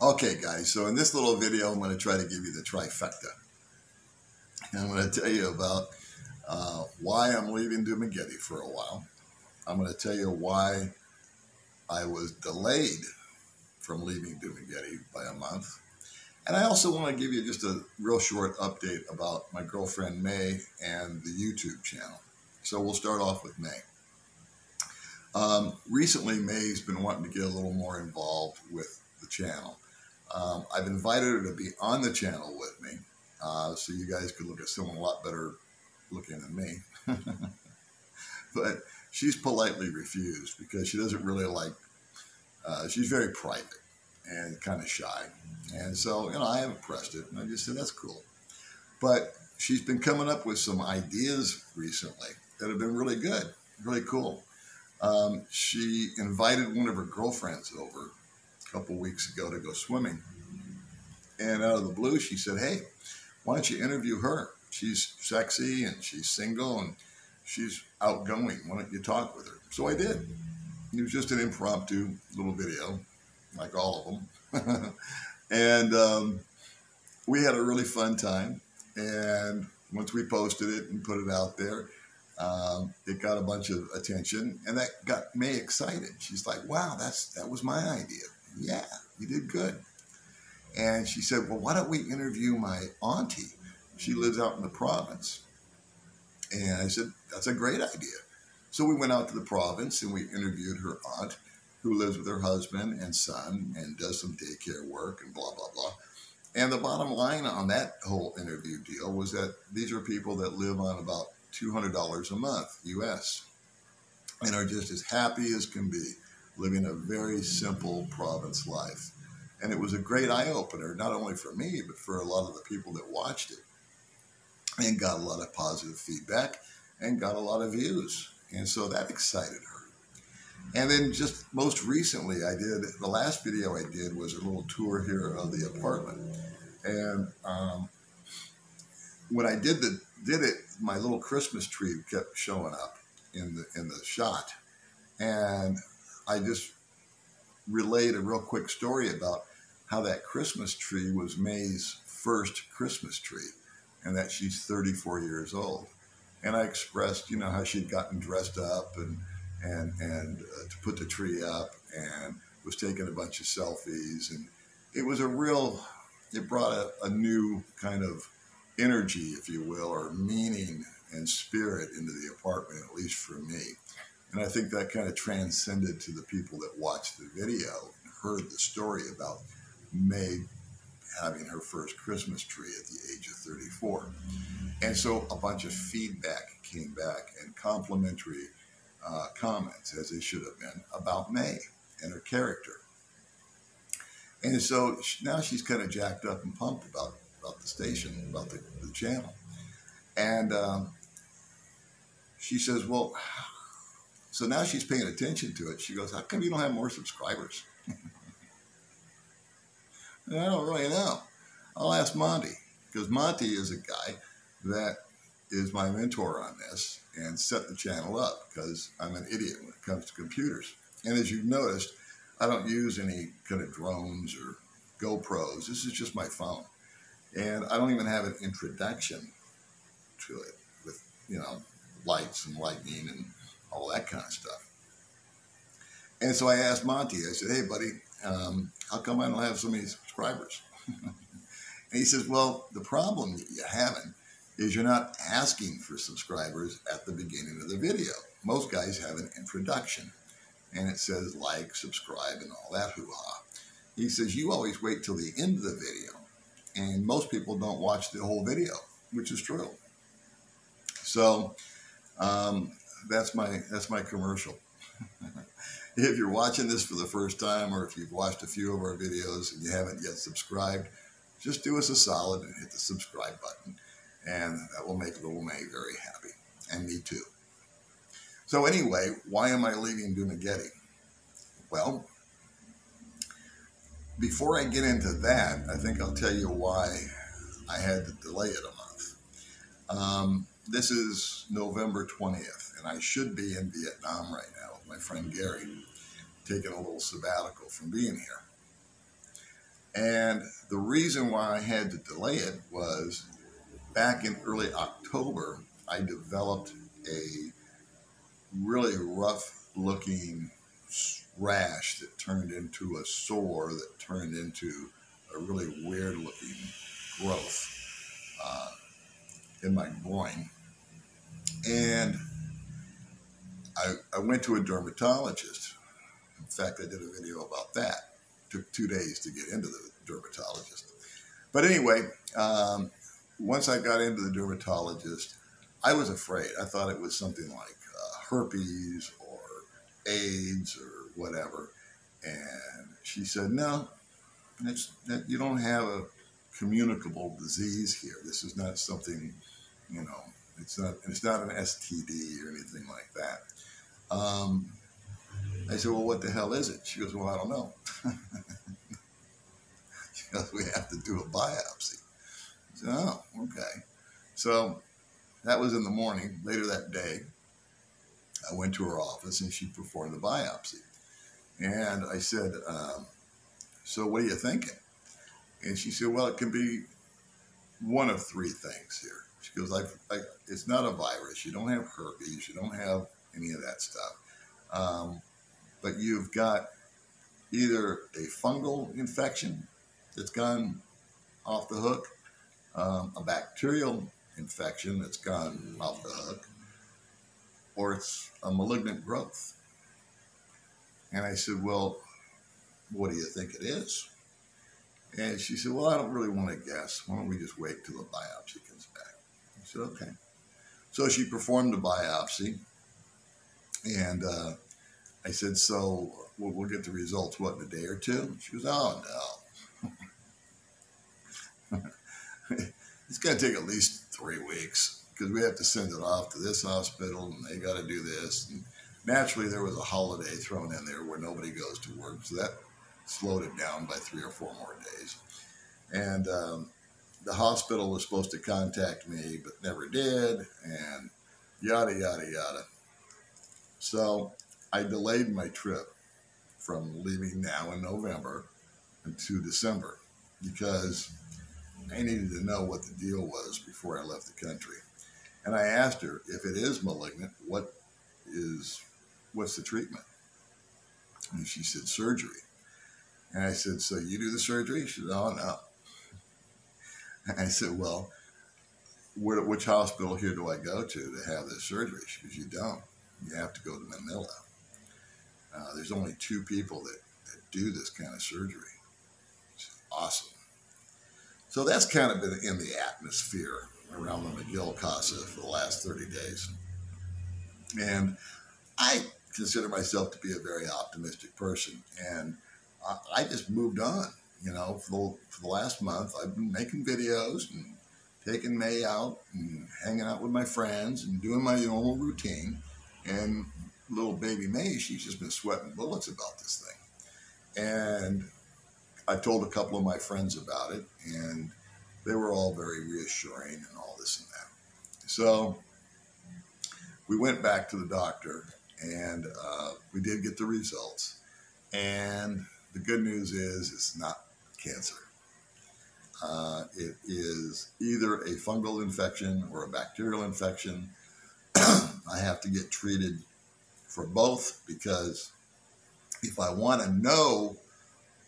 Okay, guys, so in this little video, I'm going to try to give you the trifecta. And I'm going to tell you about why I'm leaving Dumaguete for a while. I'm going to tell you why I was delayed from leaving Dumaguete by a month. And I also want to give you just a real short update about my girlfriend May and the YouTube channel. So we'll start off with May. Recently, May's been wanting to get a little more involved with the channel. I've invited her to be on the channel with me, so you guys could look at someone a lot better looking than me. But she's politely refused because she doesn't really like, she's very private and kind of shy. And so, I haven't pressed it, and I just said, that's cool. But she's been coming up with some ideas recently that have been really good, really cool. She invited one of her girlfriends over a couple weeks ago to go swimming. And out of the blue, she said, hey, why don't you interview her? She's sexy and she's single and she's outgoing. Why don't you talk with her? So I did. It was just an impromptu little video, like all of them. And we had a really fun time. And once we posted it and put it out there, it got a bunch of attention, and that got May excited. She's like, wow, that was my idea. Yeah, you did good. And she said, well, why don't we interview my auntie? She lives out in the province. And I said, that's a great idea. So we went out to the province and we interviewed her aunt, who lives with her husband and son and does some daycare work and blah, blah, blah. And the bottom line on that whole interview deal was that these are people that live on about $200 a month, US, and are just as happy as can be, living a very simple province life. And it was a great eye-opener, not only for me, but for a lot of the people that watched it, and got a lot of positive feedback and got a lot of views. And so that excited her. And then just most recently, the last video I did was a little tour here of the apartment. And when I did it, my little Christmas tree kept showing up in the shot. And I just relayed a real quick story about how that Christmas tree was May's first Christmas tree, and that she's 34 years old. And I expressed, how she'd gotten dressed up and to put the tree up, and was taking a bunch of selfies. And it was it brought a new kind of energy, if you will, or meaning and spirit into the apartment, at least for me. And I think that kind of transcended to the people that watched the video and heard the story about May having her first Christmas tree at the age of 34. And so a bunch of feedback came back and complimentary comments, as they should have been, about May and her character. And so now she's kind of jacked up and pumped about the station, about the channel. And she says, well, so now she's paying attention to it. She goes, how come you don't have more subscribers? And I don't really know. I'll ask Monty, because Monty is a guy that is my mentor on this and set the channel up, because I'm an idiot when it comes to computers. And as you've noticed, I don't use any kind of drones or GoPros. This is just my phone. And I don't even have an introduction to it with, lights and lightning and all that kind of stuff. And so I asked Monty, I said, hey, buddy, how come I don't have so many subscribers? And he says, well, the problem that you're having is you're not asking for subscribers at the beginning of the video. Most guys have an introduction, and it says like, subscribe, and all that hoo-ha. He says, you always wait till the end of the video, and most people don't watch the whole video, which is true. So that's my commercial. If you're watching this for the first time, or if you've watched a few of our videos and you haven't yet subscribed, just do us a solid and hit the subscribe button, and that will make little May very happy, and me too. So anyway, why am I leaving Dumaguete? Well, before I get into that, I think I'll tell you why I had to delay it a month. This is November 20th, and I should be in Vietnam right now with my friend Gary, taking a little sabbatical from being here. And the reason why I had to delay it was back in early October, I developed a really rough looking rash that turned into a sore that turned into a really weird looking growth uh, in my groin. And I went to a dermatologist. In fact, I did a video about that. It took 2 days to get into the dermatologist. But anyway, once I got into the dermatologist, I was afraid. I thought it was something like herpes or AIDS or whatever. And she said, no, you don't have a communicable disease here. This is not something, you know, it's not an STD or anything like that. I said, well, what the hell is it? She goes, well, I don't know. She goes, we have to do a biopsy. I said, oh, okay. So that was in the morning. Later that day, I went to her office and she performed the biopsy. And I said, so what are you thinking? And she said, well, it can be one of three things here. She goes, it's not a virus. You don't have herpes. You don't have any of that stuff. But you've got either a fungal infection that's gone off the hook, a bacterial infection that's gone off the hook, or it's a malignant growth. And I said, well, what do you think it is? And she said, well, I don't really want to guess. Why don't we just wait till the biopsy comes back? I said, okay. So she performed the biopsy, and I said, so we'll get the results, what, in a day or two? She goes, oh, no. It's going to take at least 3 weeks because we have to send it off to this hospital, and they got to do this. And naturally, there was a holiday thrown in there where nobody goes to work, so that slowed it down by 3 or 4 more days. And the hospital was supposed to contact me, but never did, and yada, yada, yada. So I delayed my trip from leaving now in November to December because I needed to know what the deal was before I left the country. And I asked her, if it is malignant, what's the treatment? And she said, surgery. And I said, so you do the surgery? She said, oh, no. I said, well, which hospital here do I go to have this surgery? She goes, you don't. You have to go to Manila. There's only 2 people that do this kind of surgery. It's awesome. So that's kind of been in the atmosphere around the McGill Casa for the last 30 days. And I consider myself to be a very optimistic person. And I just moved on. You know, for the last month, I've been making videos and taking May out and hanging out with my friends and doing my normal routine. And little baby May, she's just been sweating bullets about this thing. And I told a couple of my friends about it, and they were all very reassuring and all this and that. So we went back to the doctor, and we did get the results. And the good news is it's not cancer. It is either a fungal infection or a bacterial infection. I have to get treated for both because if I want to know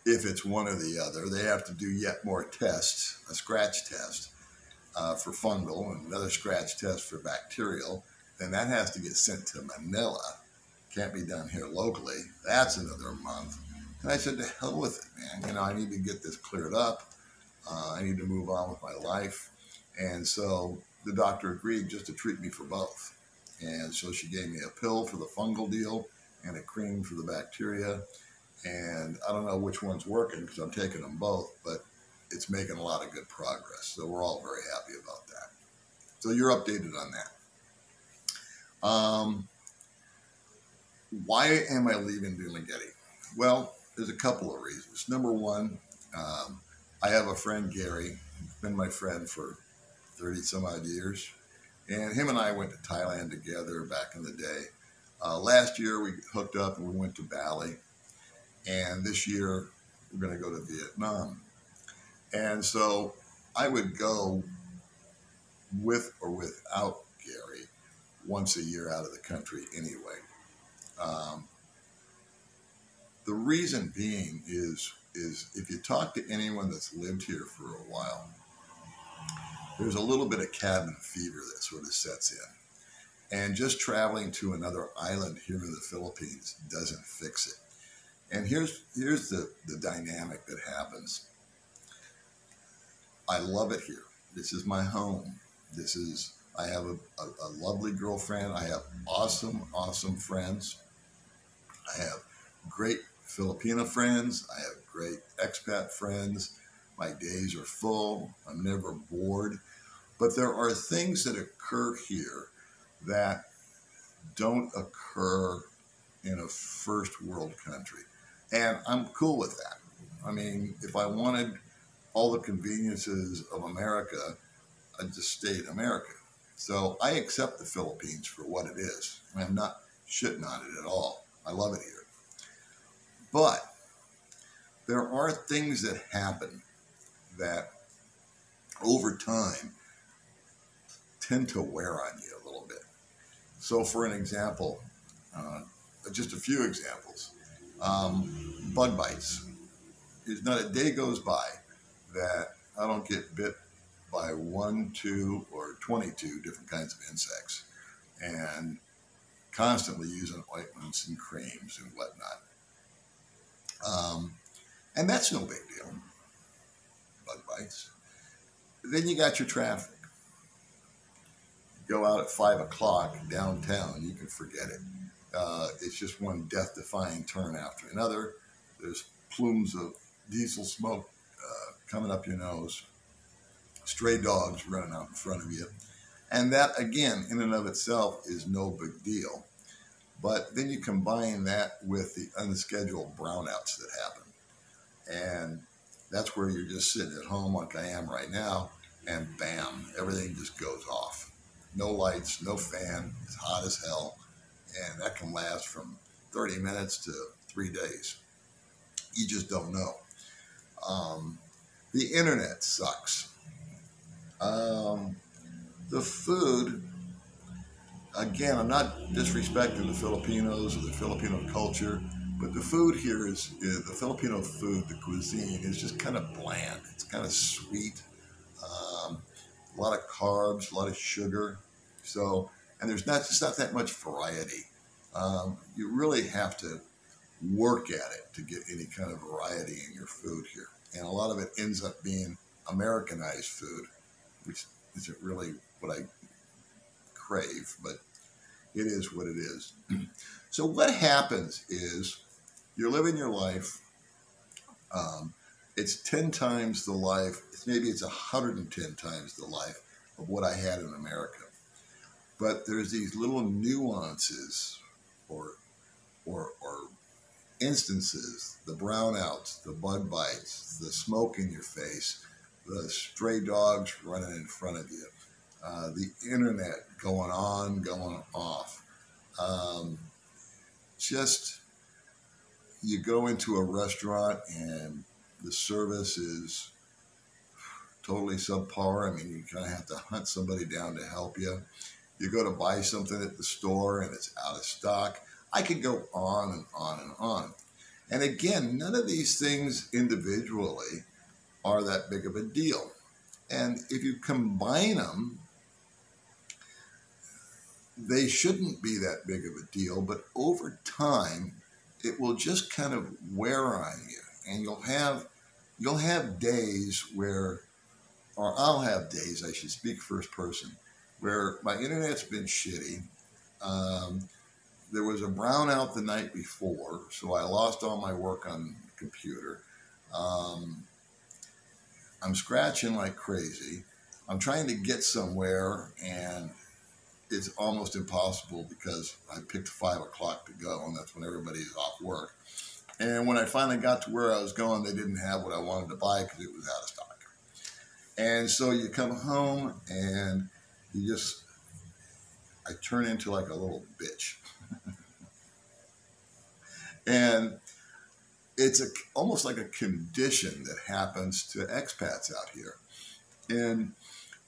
if it's one or the other, they have to do yet more tests, a scratch test for fungal and another scratch test for bacterial. Then that has to get sent to Manila. Can't be done here locally. That's another month. And I said, to hell with it, man. You know, I need to get this cleared up. I need to move on with my life. And so the doctor agreed just to treat me for both. And so she gave me a pill for the fungal deal and a cream for the bacteria. And I don't know which one's working because I'm taking them both, but it's making a lot of good progress. So we're all very happy about that. So you're updated on that. Why am I leaving Dumaguete? Well, there's a couple of reasons. Number one, I have a friend, Gary. He's been my friend for 30 some odd years. And him and I went to Thailand together back in the day. Last year we hooked up and we went to Bali. And this year we're going to go to Vietnam. And so I would go with or without Gary once a year out of the country anyway. Um, the reason being is if you talk to anyone that's lived here for a while, there's a little bit of cabin fever that sort of sets in. And just traveling to another island here in the Philippines doesn't fix it. And here's the dynamic that happens. I love it here. This is my home. I have a lovely girlfriend. I have awesome friends. I have great Filipino friends. I have great expat friends. My days are full. I'm never bored. But there are things that occur here that don't occur in a first world country. And I'm cool with that. I mean, if I wanted all the conveniences of America, I'd just stay in America. So I accept the Philippines for what it is. I'm not shitting on it at all. I love it here. But there are things that happen that over time tend to wear on you a little bit. So for an example, just a few examples, bug bites. There's not a day goes by that I don't get bit by 1, 2, or 22 different kinds of insects, and constantly using ointments and creams and whatnot. And that's no big deal, bug bites. Then you got your traffic. Go out at 5 o'clock downtown, you can forget it. It's just one death-defying turn after another. There's plumes of diesel smoke coming up your nose, stray dogs running out in front of you. And that, again, in and of itself is no big deal. But then you combine that with the unscheduled brownouts that happen. And that's where you're just sitting at home like I am right now, and bam, everything just goes off. No lights, no fan, it's hot as hell, and that can last from 30 minutes to 3 days. You just don't know. The internet sucks. The food, again, I'm not disrespecting the Filipinos or the Filipino culture, but the food here the Filipino food, the cuisine is just kind of bland. It's kind of sweet, a lot of carbs, a lot of sugar. So, and there's just not that much variety. You really have to work at it to get any kind of variety in your food here. And a lot of it ends up being Americanized food, which isn't really what I crave, but it is what it is. So what happens is you're living your life. It's 10 times the life, maybe it's 110 times the life of what I had in America. But there's these little nuances or instances, the brownouts, the bug bites, the smoke in your face, the stray dogs running in front of you, the internet going on, going off. Just, you go into a restaurant and the service is totally subpar. I mean, you kind of have to hunt somebody down to help you. You go to buy something at the store and it's out of stock. I could go on and on and on. And again, none of these things individually are that big of a deal. And if you combine them, they shouldn't be that big of a deal, but over time, it will just kind of wear on you. And you'll have days where, or I'll have days, I should speak first person, where my internet's been shitty. There was a brownout the night before, so I lost all my work on the computer. I'm scratching like crazy. I'm trying to get somewhere, and it's almost impossible because I picked 5 o'clock to go, and that's when everybody's off work. And when I finally got to where I was going, they didn't have what I wanted to buy because it was out of stock. And so you come home, and I turn into like a little bitch. And it's almost like a condition that happens to expats out here. And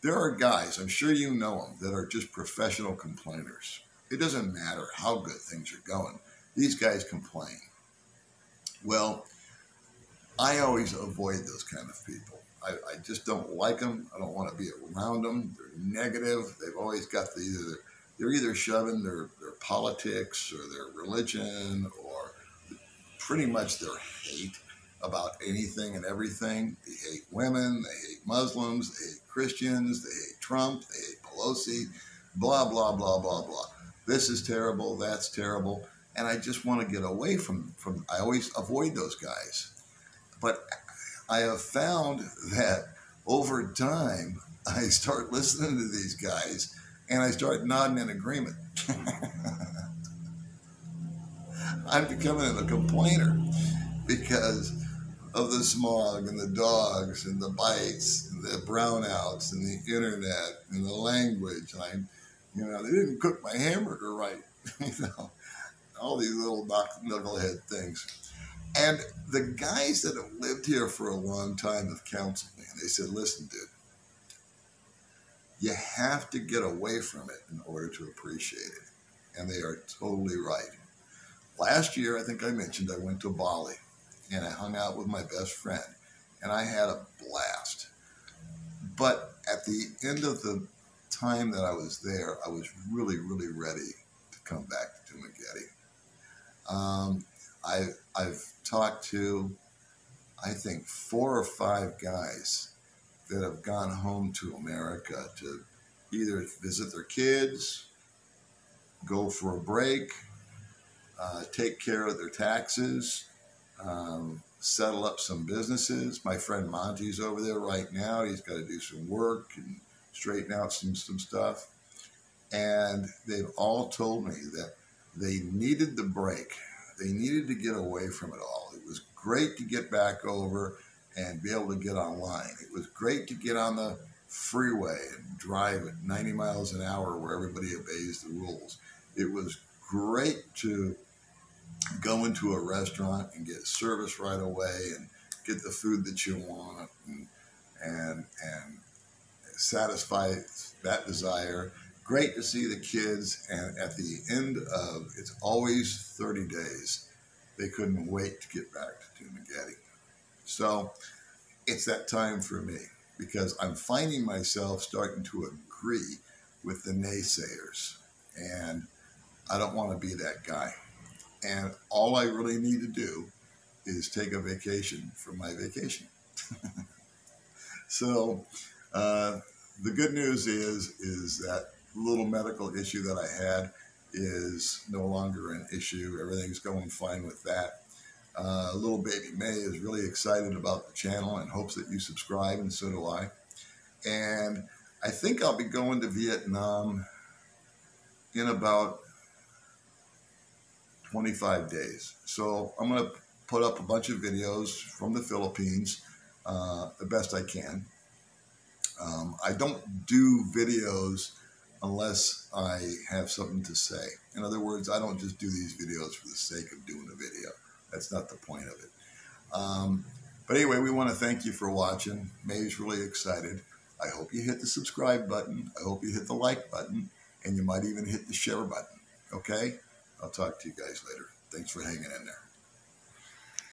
there are guys, I'm sure you know them, that are just professional complainers. It doesn't matter how good things are going. These guys complain. Well, I always avoid those kind of people. I just don't like them. I don't want to be around them. They're negative. They've always got they're either shoving their politics or their religion or pretty much their hate about anything and everything. They hate women, they hate Muslims, they hate Christians, they hate Trump, they hate Pelosi, blah, blah, blah, blah, blah. This is terrible, that's terrible. And I just want to get away from I always avoid those guys. But I have found that over time, I start listening to these guys and I start nodding in agreement. I'm becoming a complainer because of the smog and the dogs and the bites and the brownouts and the internet and the language. And they didn't cook my hamburger right. All these little knucklehead things. And the guys that have lived here for a long time have counseled me. And they said, listen, dude, you have to get away from it in order to appreciate it. And they are totally right. Last year, I think I mentioned, I went to Bali and I hung out with my best friend and I had a blast. But at the end of the time that I was there, I was really, really ready to come back to Dumaguete. I've talked to, I think, 4 or 5 guys that have gone home to America to either visit their kids, go for a break, take care of their taxes, settle up some businesses. My friend Monty's over there right now. He's got to do some work and straighten out some stuff. And they've all told me that they needed the break. They needed to get away from it all. It was great to get back over and be able to get online. It was great to get on the freeway and drive at 90 miles an hour where everybody obeys the rules. It was great to go into a restaurant and get service right away and get the food that you want and satisfy that desire. Great to see the kids, and at the end of, it's always 30 days, they couldn't wait to get back to Dumaguete. So it's that time for me because I'm finding myself starting to agree with the naysayers, and I don't want to be that guy. And all I really need to do is take a vacation from my vacation. So the good news is that little medical issue that I had is no longer an issue. Everything's going fine with that. Little baby May is really excited about the channel and hopes that you subscribe, and so do I. And I think I'll be going to Vietnam in about 25 days. So I'm going to put up a bunch of videos from the Philippines, the best I can. I don't do videos unless I have something to say. In other words, I don't just do these videos for the sake of doing a video. That's not the point of it. But anyway, we want to thank you for watching. May's really excited. I hope you hit the subscribe button. I hope you hit the like button. And you might even hit the share button. Okay? I'll talk to you guys later. Thanks for hanging in there.